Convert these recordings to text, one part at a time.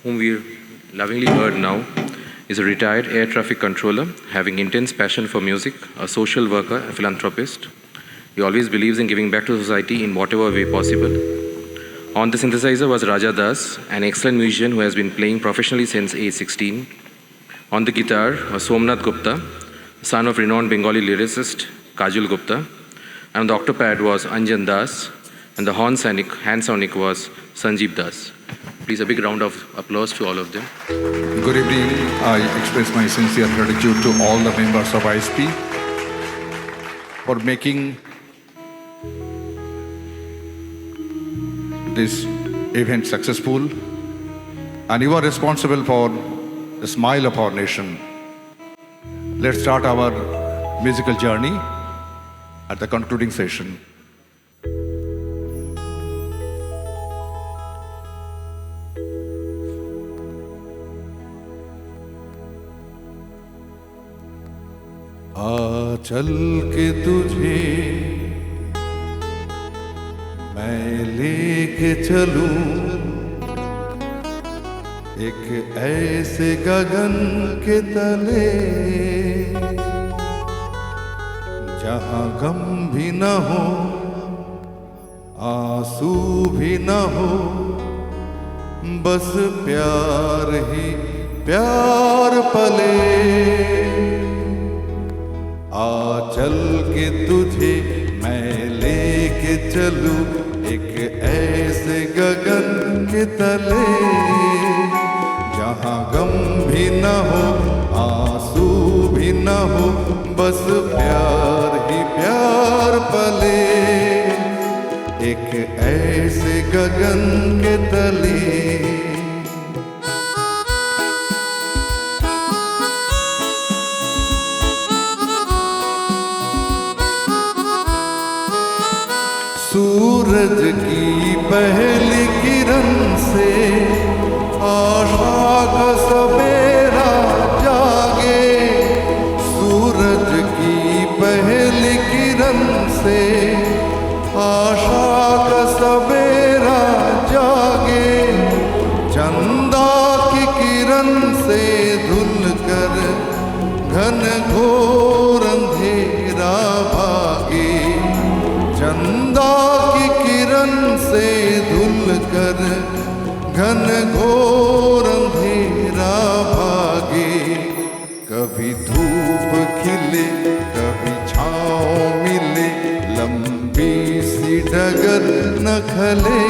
whom we lovingly heard now, is a retired air traffic controller, having intense passion for music, a social worker, a philanthropist. He always believes in giving back to society in whatever way possible. On the synthesizer was Raja Das, an excellent musician who has been playing professionally since age 16. On the guitar was Somnath Gupta, son of renowned Bengali lyricist Kajul Gupta. And on the octopad was Anjan Das, and the hand sonic was Sanjeev Das. Please, a big round of applause to all of them. Good evening. I express my sincere gratitude to all the members of ISP for making this event successful, and you are responsible for the smile of our nation. Let's start our musical journey at the concluding session. आ चल के तुझे मैं लेके चलूं एक ऐसे गगन के तले जहां गम भी न हो आंसू भी न हो बस प्यार ही प्यार पले आ चल के तुझे मैं लेके चलूं एक ऐसे गगन के तले जहां गम भी न हो आंसू भी न हो बस प्यार ही प्यार पले एक ऐसे गगन के तले सूरज की पहली किरण से आशा का सवेरा जागे सूरज की पहली किरण से आशा का सवेरा जागे चंदा की किरण से धुल कर घन घोर अंधेरा भागे चंदा की किरण से धुल कर घन घोर अंधेरा भागे कभी धूप खिले कभी छाँव मिले लंबी सी डगर न खले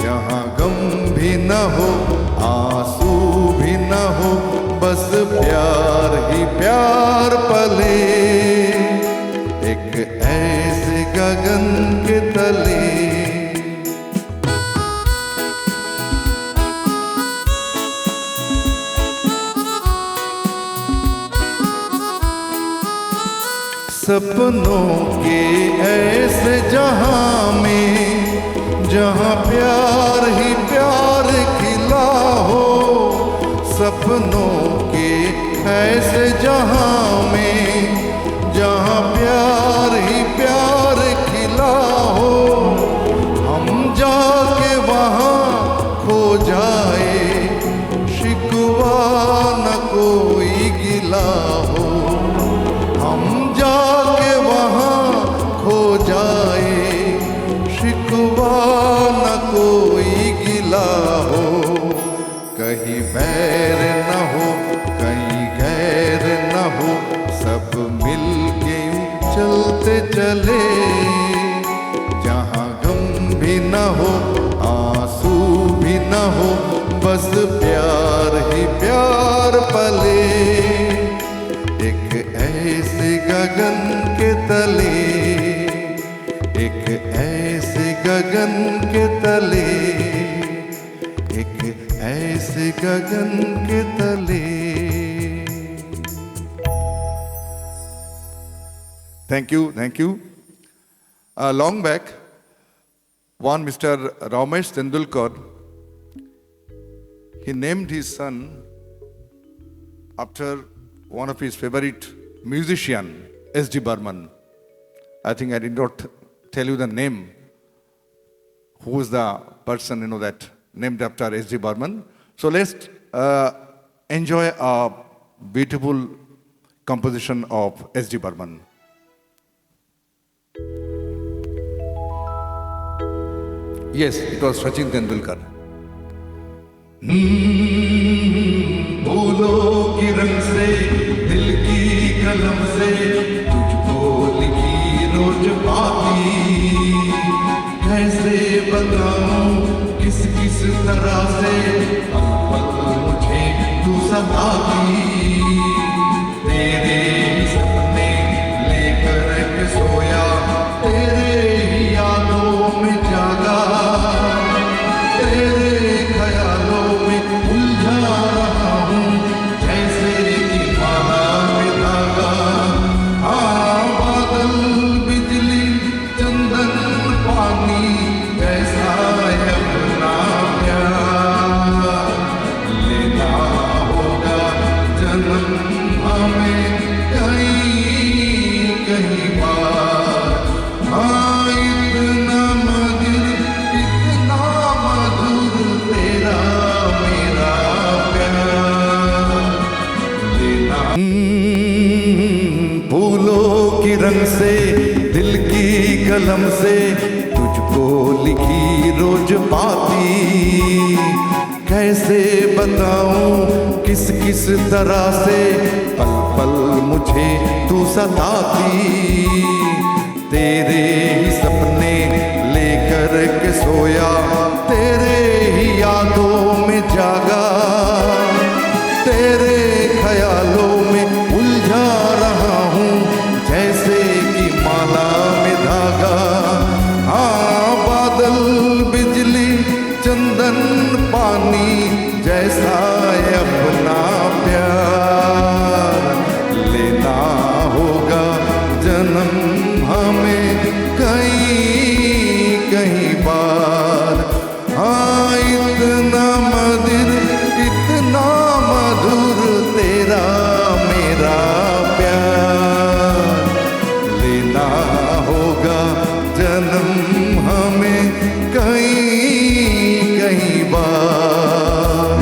जहाँ गम भी न हो आंसू भी न हो बस प्यार ही प्यार पले एक ऐसे गगन के तले सपनों के ऐसे जहां में जहां प्यार ही प्यार खिला हो सपनों के ऐसे जहां में जहां प्यार ही प्यार खिला हो हम जाके वहां खो जाए शिकवा न कोई गिला हो हम जाके वहां खो जाए शिकवा न कोई गिला हो कहीं बैर न हो कहीं गैर न हो सब मिल के चलते चले जहाँ गम भी न हो आंसू भी न हो बस प्यार ही प्यार पले एक ऐसे गगन के तले एक ऐसे गगन के तले एक ऐसे गगन के तले Thank you, thank you. Long back, one Mr. Ramesh Tendulkar, he named his son after one of his favorite musician, S.D. Burman. I think I did not tell you the name. Who is the person, that named after S.D. Burman. So let's enjoy a beautiful composition of S.D. Burman. Yes, it was Sachin Tendulkar. फूलों की रंग से दिल की कलम से तुझको लिखी रोज बाती, कैसे बताऊं किस किस तरह से पल पल मुझे तू सताती, तेरे ही सपने लेकर के सोया, तेरे ही यादों में जागा, तेरे ख्यालों में उलझा रहा हूँ जैसे कि माला में धागा। हाँ, बादल बिजली चंदन पानी जैसा है अपना प्यार, लेना होगा जन्म हमें कहीं कहीं बार। हाँ, इतना मधुर तेरा मेरा प्यार, लेना। फूलों की रंग से दिल की कलम से तुझको लिखी रोज पाती, कैसे बताऊं किस किस तरह से पल पल मुझे तू सताती, तेरे ही सपने लेकर के सोया, तेरे ही यादों में जागा, तेरे ख्यालों में उलझा रहा हूँ जैसे कि माला में धागा। हाँ, बादल बिजली चंदन पानी जैसा है अपना प्यार, लेना होगा जन्म हमें कहीं कहीं बार। हाँ, इतना मधुर तेरा मेरा प्यार, लेना होगा जन्म हमें कहीं कहीं बार।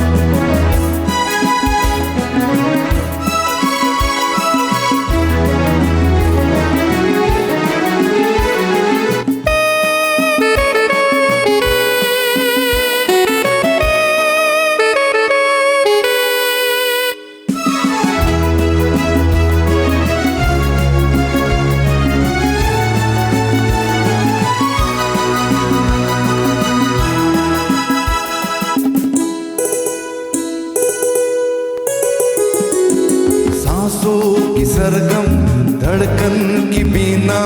सांसों की सरगम धड़कन की बीना,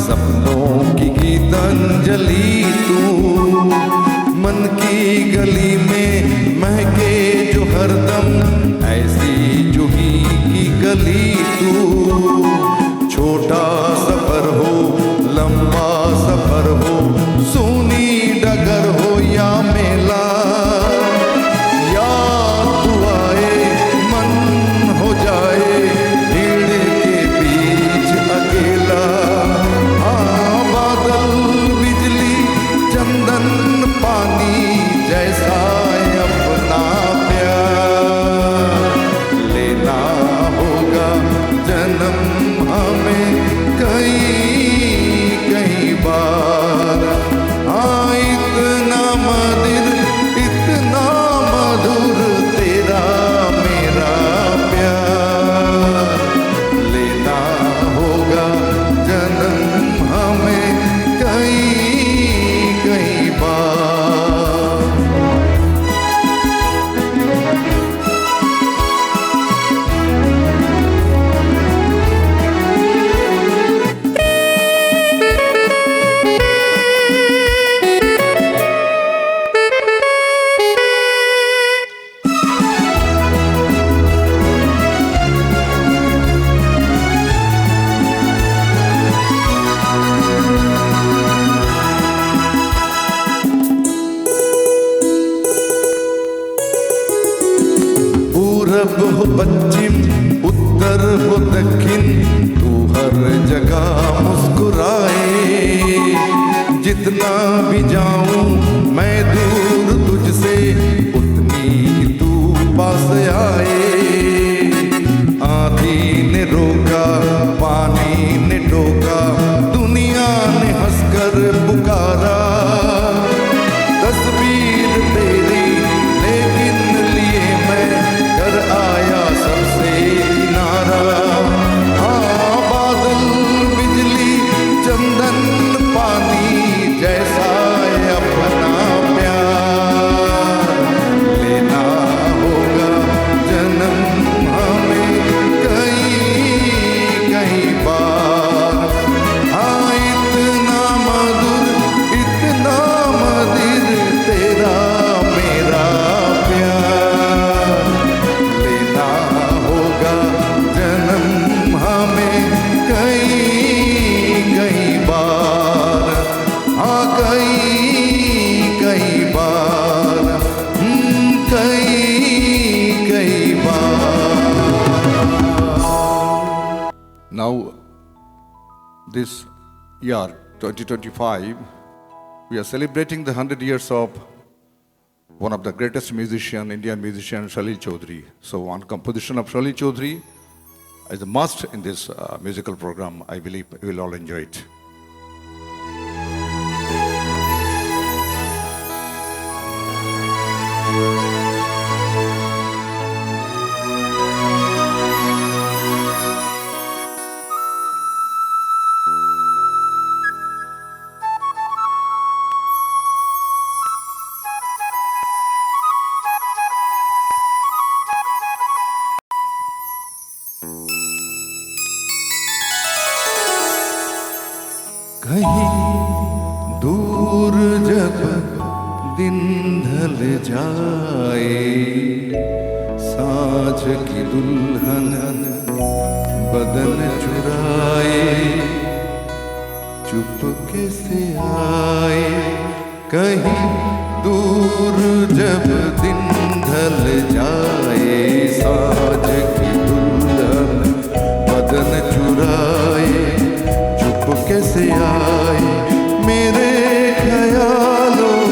सपनों की गीतांजलि तू, मन की गली में महके जो हरदम ऐसी जूही की गली तू। छोटा सफर हो लंबा सफर हो, सूनी डगर हो या मेला, याद तू आए मन हो जाए भीड़ के बीच अकेला। हाँ, बादल बिजली चंदन पानी जैसा है अपना प्यार, लेना होगा जन्म हमें कहीं कहीं बार। हाँ, इतना मधुर तेरा मेरा प्यार, लेना होगा जन्म हमें कहीं कहीं बार। पूरब हो पश्चिम उत्तर हो दक्षिण, तू हर जगह मुस्कुराए, जितना भी जाऊं मैं दूर तुझसे से उतनी ही तू पास आए। आंधी ने रोका, पानी ने टोका, दुनिया ने हंसकर पुकारा। तस्वीर तेरी लेकिन लिए मैं घर आया सबसे किनारा। हाँ, बादल बिजली चंदन पानी जैसा है अपना प्यार। लेना होगा जन्म हमें कई कई बार। हाँ, इतना मधुर तेरा मेरा प्यार। लेना होगा जन्म हमें कई कई बार। हाँ, कई बार, कई बार। Now, this year 2025, we are celebrating the 100 years of one of the greatest musician, Indian musician, Salil Chaudhary. So one composition of Salil Chaudhary is a must in this musical program. I believe you will all enjoy it. कहीं दूर जब दिन ढल जाए, साँझ की दुल्हन बदन चुराए, चुपके से आए। कहीं दूर जब दिन ढल जाए, साँझ की दुल्हन बदन चुराए, कैसे आए मेरे ख्यालों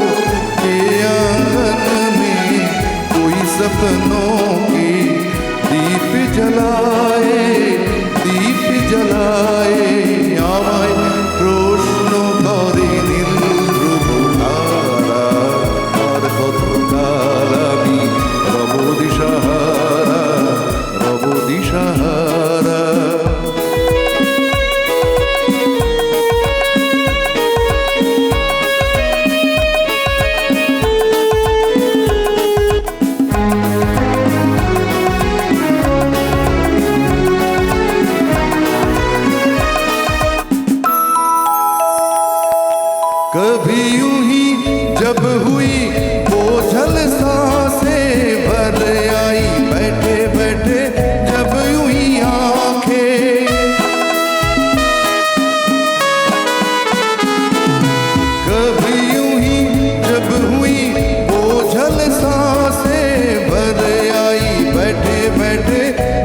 के आंगन में। कोई सपनों की दीप जलाए, दीप जलाए। आवाय रोशनो गौरी नील रूपोधारा, और कालामी रबो दिशहारा, रबो दिशहारा। कभी यूं ही जब हुई बोझल सांसें भर आई, बैठे बैठे जब यूं ही आंखें। कभी यूं ही जब हुई बोझल सांसें भर आई, बैठे बैठे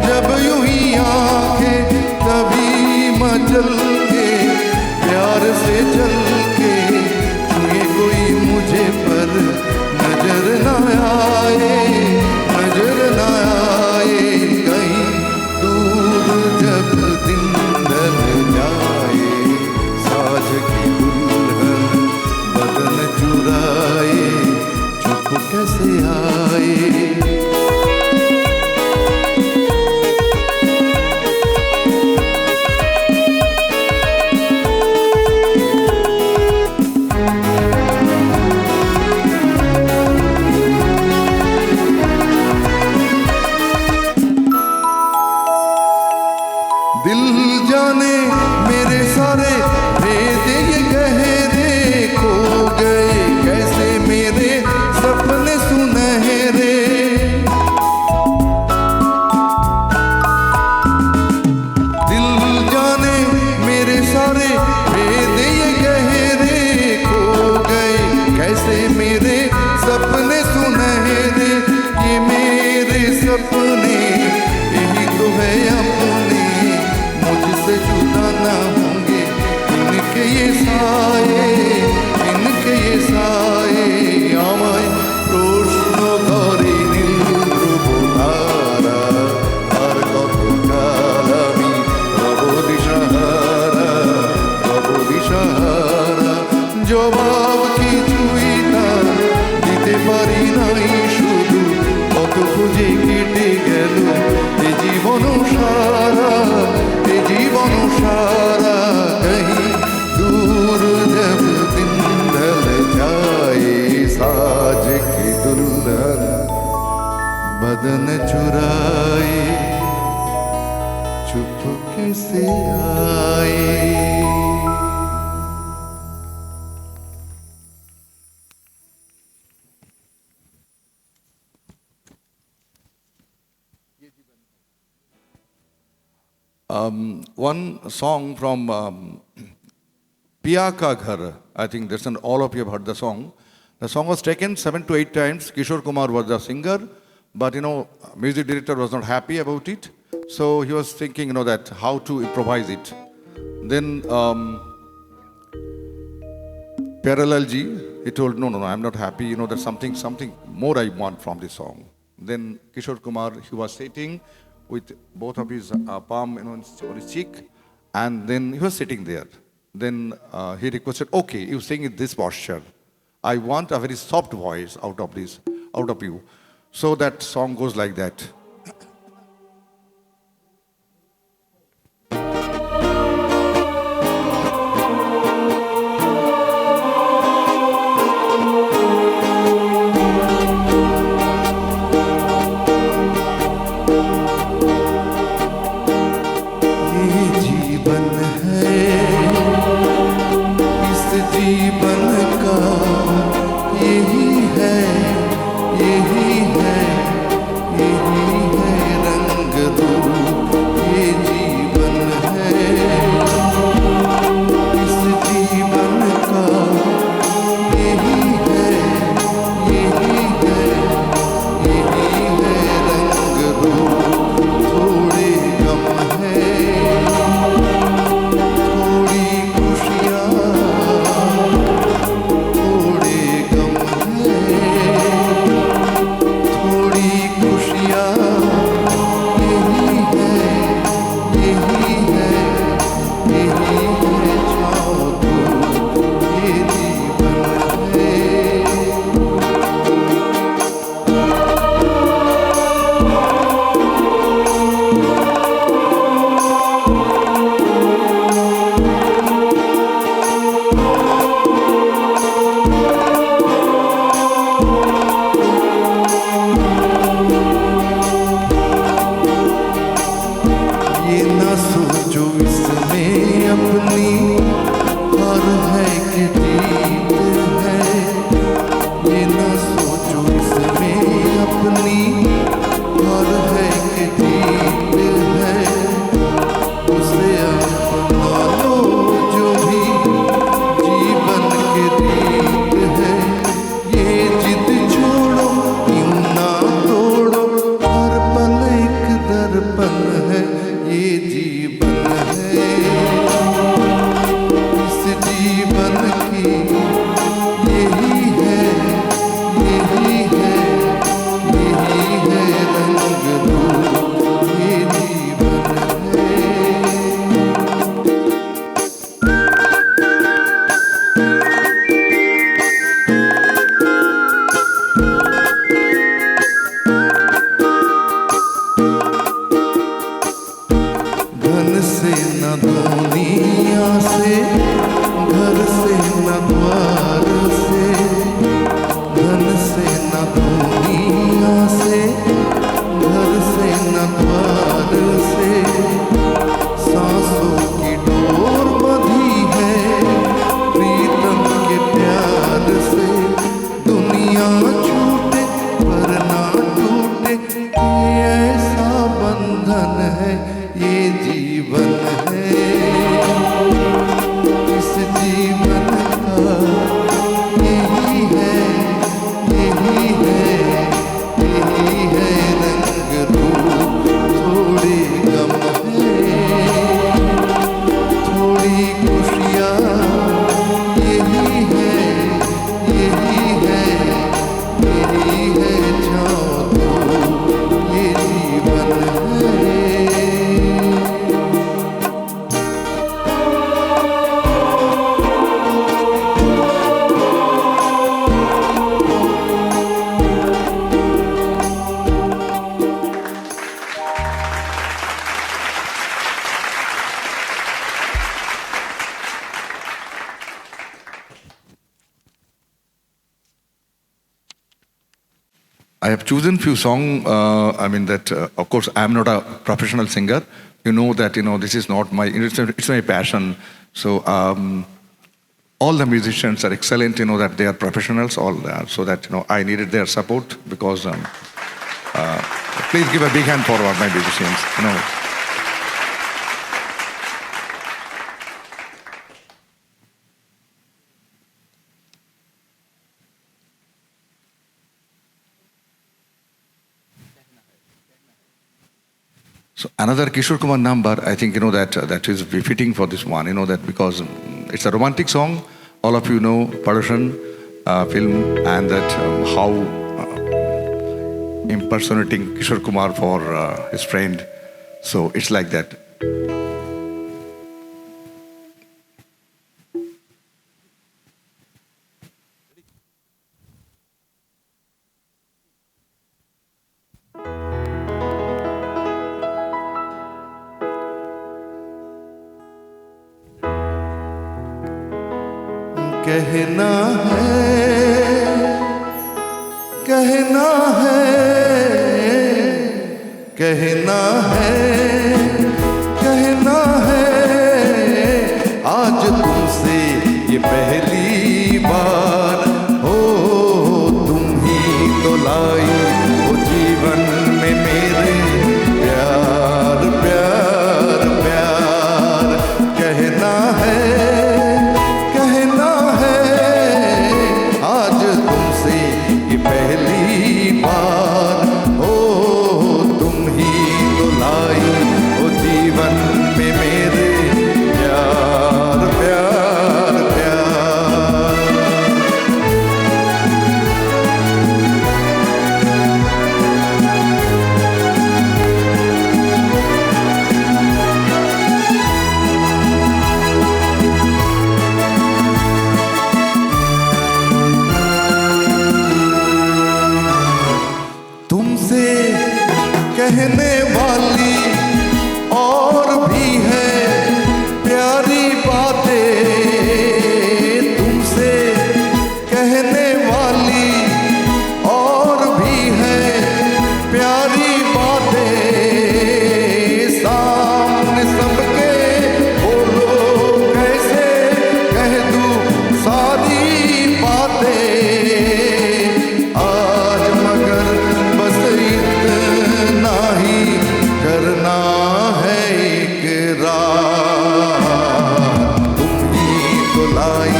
जब यूं ही आंखें। कभी मचल के प्यार से चल के कोई मुझे पर नजर न आए, नजर न आए। कहीं दूर जब दिन ढल जाए, साँझ की दुल्हन बदन चुराए, चुप कैसे आए। दिल जाने मेरे सारे भेद ये गहरे खो गए, कैसे मेरे सपने सुनहरे। दिल जाने मेरे सारे भेद ये गहरे खो गए, कैसे मेरे सपने सुनहरे। ये मेरे सपने यही तो है अपने, मुझसे जुदा ना होंगे इनके ये साए, इनके ये साए। आवाज़ নাই শুধু কত খুঁজে কেটে গেল এ জীবন সারা, এ জীবন সারা। কहीं दूर जब दिन ढल जाए साज की दुल्हन बदन चुराए चुपके से आए। One song from Piya Ka Ghar. I think this, and all of you have heard the song. The song was taken 7 to 8 times. Kishore Kumar was the singer, but music director was not happy about it. So he was thinking, that how to improvise it. Then Parallel Ji, he told, no, I'm not happy. There's something more I want from this song. Then Kishore Kumar, he was sitting with both of his palm on his cheek, and then he was sitting there. Then he requested, okay, you sing in this posture. I want a very soft voice out of you. So that song goes like that. जीवन का यही है, यही है, यही I have chosen few songs. Of course, I am not a professional singer. You know that, this is not my, it's my passion. So all the musicians are excellent, that they are professionals, all that. So that, I needed their support because, please give a big hand for all my musicians, So another Kishore Kumar number, I think, that is befitting for this one, that because it's a romantic song. All of you know Padushan film and that how impersonating Kishore Kumar for his friend. So it's like that. कहना कहना कहना कहना आज तुमसे ये पहली बार हो, तुम ही तो लाई वो जीवन में मेरे प्यार प्यार प्यार। कहना आज तुमसे ये पहली बार हो, तुम ही तो लाई वो जीवन में मेरे प्यार प्यार प्यार। तुमसे कहने वाली और भी है प्यारी बातें, तुमसे कहने वाली और भी है प्यारी बातें। सामने सबके बोलो कैसे कह दूं सारी बातें, आज मगर बस इतना ही करना है इकरार। तुम ही तो लाई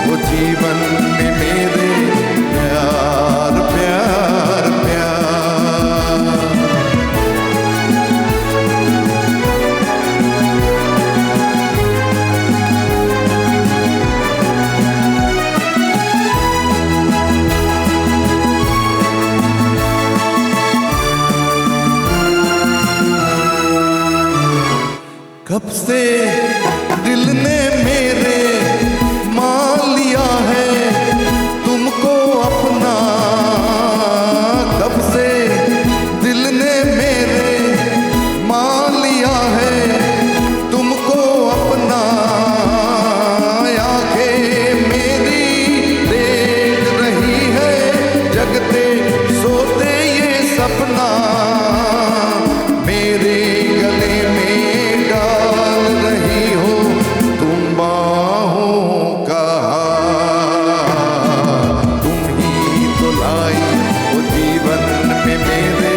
वो जीवन में मेरे प्यार प्यार प्यार। कब से दिल ने मेरे मान लिया है तुमको अपना, कब से दिल ने मेरे मान लिया है तुमको अपना। आंखें मेरी देख रही है जगते सोते ये सपना, मेरे गले में डाल रही हो तुम बाहों का हार। तुम ही तो लाई वो जीवन में मेरे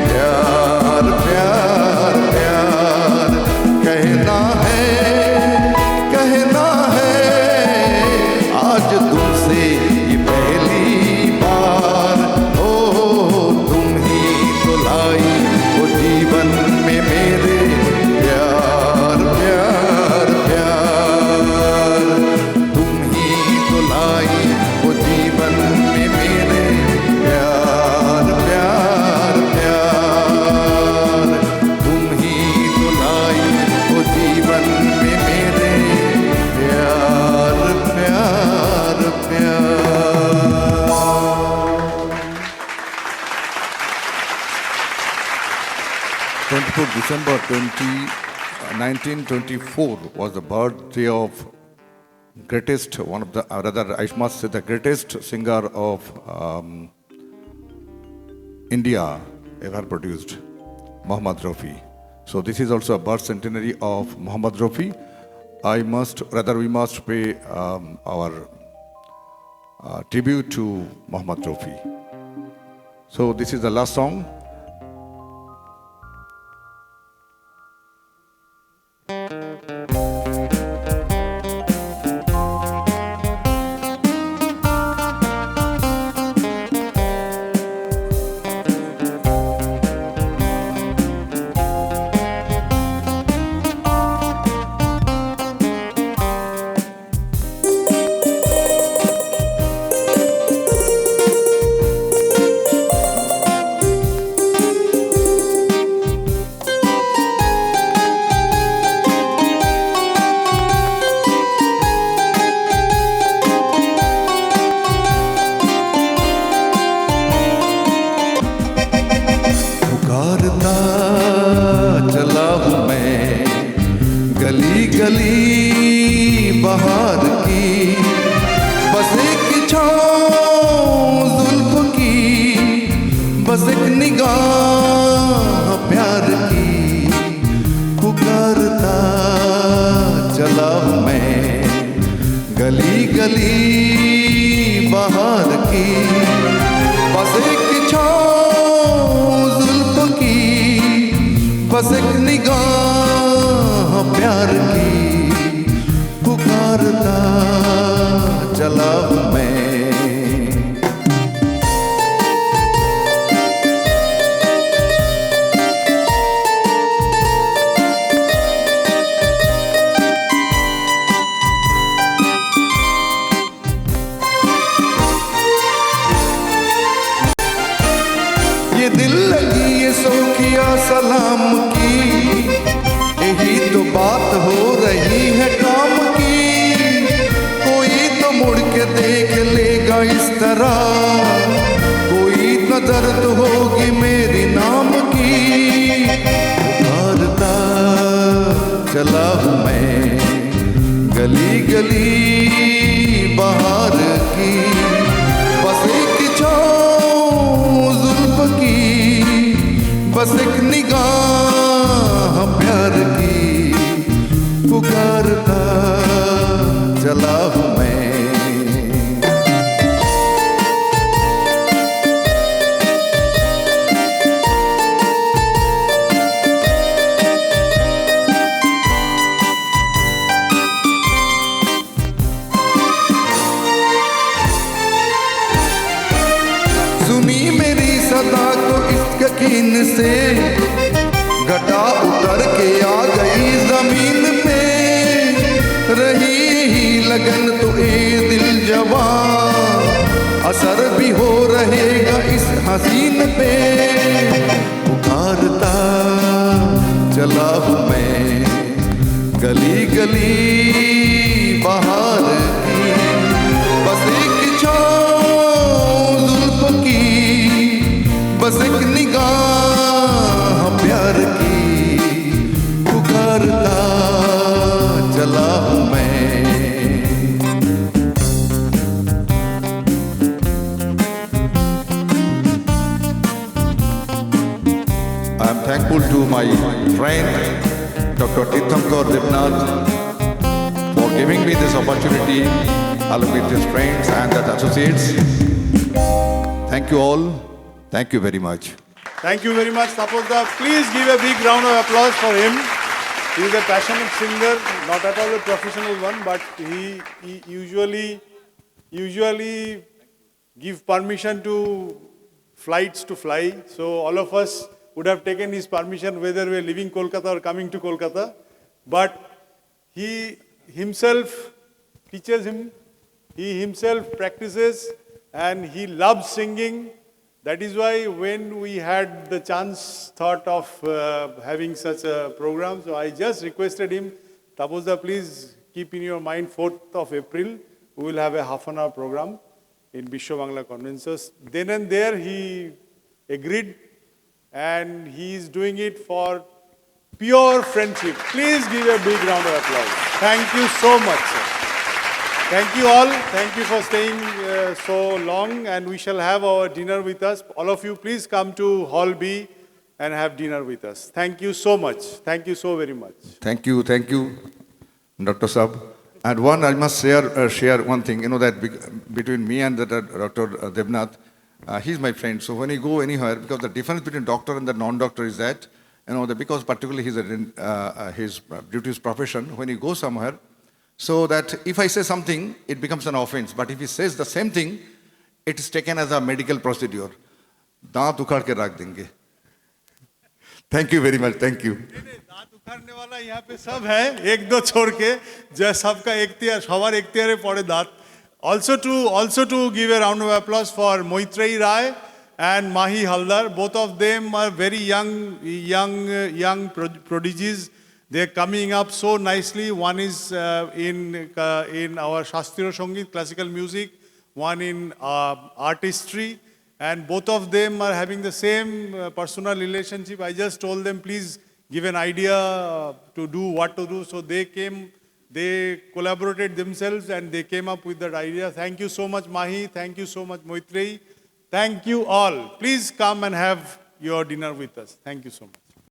प्यार प्यार प्यार। कहना आज तुमसे ये पहली बार हो, तुम ही तो लाई वो जीवन में मेरे प्यार प्यार प्यार। तुम ही तो लाई वो जीवन में मेरे प्यार प्यार प्यार। तुम ही तो लाई वो जीवन में मेरे प्यार प्यार प्यार। 24th December 1924 was the birthday of greatest, one of the, rather I must say the greatest singer of India ever produced, Muhammad Rafi. So this is also a birth centenary of Muhammad Rafi. We must pay our tribute to Muhammad Rafi. So this is the last song. पुकारता चला हूँ मैं गली गली बहार की, बस एक छाँव जुल्फ की, बस एक निगाह प्यार की। पुकारता चला हूँ मैं गली गली बहार की, बस एक छाँव जुल्फ की, बस एक निगाह प्यार की। पुकारता चला हूँ मैं। ये दिल लगी ये सौखिया सलाम की, यही तो बात हो रही है काम की। कोई तो मुड़ के देख लेगा इस तरह, कोई नजर तो होगी मेरी नाम की। पुकारता चला हूँ मैं गली गली बहार की, बस एक छाँव जुल्फ की, बस एक निगाह प्यार की। पुकारता चला हूँ मैं। सुनी मेरी सदा को इस यकीन से, घटा उतर के आ गई जमीन पे। रही ही लगन तो ए दिल जवान, असर भी हो रहेगा इस हसीन पे। पुकारता चला हूँ मैं गली गली बहार की, बस एक छाँव जुल्फ की, बस एक निगाह प्यार की। पुकारता चला हूँ मैं। I am thankful to my friend Dr. Tirthankar Debnath for giving me this opportunity along with his friends and the associates. Thank you all. Thank you very much. Thank you very much, Taposda. Please give a big round of applause for him. He is a passionate singer, not at all a professional one, but he usually give permission to flights to fly. So all of us would have taken his permission whether we are leaving Kolkata or coming to Kolkata. But he himself teaches him, he himself practices, and he loves singing. That is why when we had the thought of having such a program, so I just requested him, Taposda, please keep in your mind 4th of April, we will have a half-an-hour program in Bishwa Bangla Conventions. Then and there he agreed, and he is doing it for pure friendship. Please give a big round of applause. Thank you so much, sir. Thank you all. Thank you for staying so long, and we shall have our dinner with us. All of you, please come to Hall B and have dinner with us. Thank you so much. Thank you so very much. Thank you, Dr. Saab. And one, I must share one thing, that between me and Dr. Debnath, he's my friend. So when you go anywhere, because the difference between doctor and the non-doctor is that, because particularly his duties profession, when you go somewhere, so that if I say something, it becomes an offense. But if he says the same thing, it is taken as a medical procedure. दांत उखाड़ के रख देंगे. Thank you very much. Thank you. दांत उखाड़ने वाला यहाँ पे सब है, एक दो छोड़ के, जो सबका इख्तियार, सवार इख्तियार पड़े दांत. Also to give a round of applause for Moitreyi Rai and Mahi Haldar. Both of them are very young prodigies. They're coming up so nicely. One is in our Shastriya Sangeet, classical music, one in art history, and both of them are having the same personal relationship. I just told them, please give an idea to do what to do. So they collaborated themselves and they came up with that idea. Thank you so much, Mahi. Thank you so much, Moitreyi. Thank you all. Please come and have your dinner with us. Thank you so much.